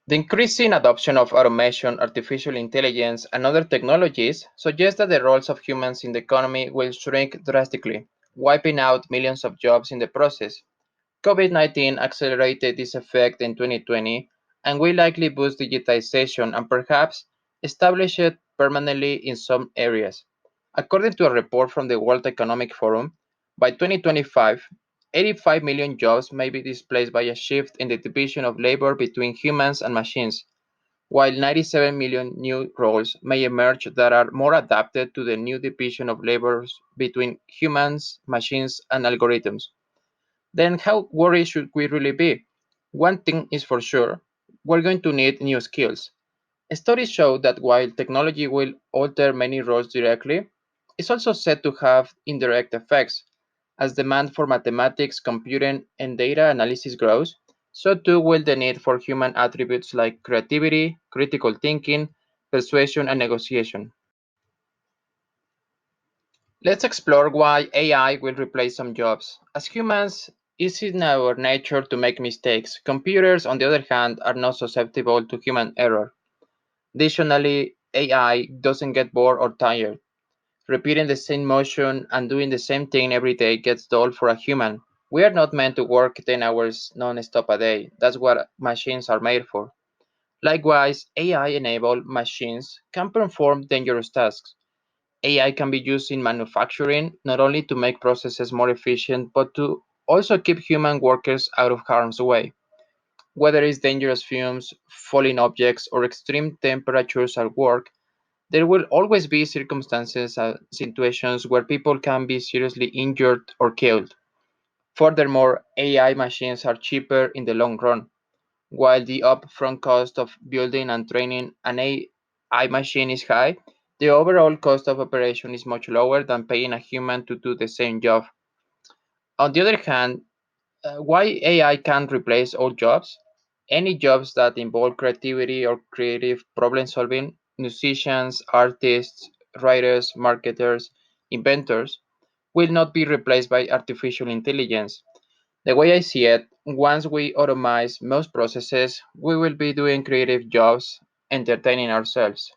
The increasing adoption of automation, artificial intelligence, and other technologies suggests that the roles of humans in the economy will shrink drastically, wiping out millions of jobs in the process. COVID-19 accelerated this effect in 2020 and will likely boost digitization and perhaps establish it permanently in some areas. According to a report from the World Economic Forum, by 2025, 85 million jobs may be displaced by a shift in the division of labor between humans and machines, while 97 million new roles may emerge that are more adapted to the new division of labor between humans, machines, and algorithms. Then how worried should we really be? One thing is for sure, we're going to need new skills. Studies show that while technology will alter many roles directly, it's also said to have indirect effects. As demand for mathematics, computing, and data analysis grows, so too will the need for human attributes like creativity, critical thinking, persuasion, and negotiation. Let's explore why AI will replace some jobs. As humans, it's in our nature to make mistakes. Computers, on the other hand, are not susceptible to human error. Additionally, AI doesn't get bored or tired. Repeating the same motion and doing the same thing every day gets dull for a human. We are not meant to work 10 hours non-stop a day. That's what machines are made for. Likewise, AI-enabled machines can perform dangerous tasks. AI can be used in manufacturing not only to make processes more efficient, but to also keep human workers out of harm's way. Whether it's dangerous fumes, falling objects, or extreme temperatures at work, there will always be circumstances and situations where people can be seriously injured or killed. Furthermore, AI machines are cheaper in the long run. While the upfront cost of building and training an AI machine is high, the overall cost of operation is much lower than paying a human to do the same job. On the other hand, why AI can't replace all jobs? Any jobs that involve creativity or creative problem solving, musicians, artists, writers, marketers, inventors, will not be replaced by artificial intelligence. The way I see it, once we automate most processes, we will be doing creative jobs, entertaining ourselves.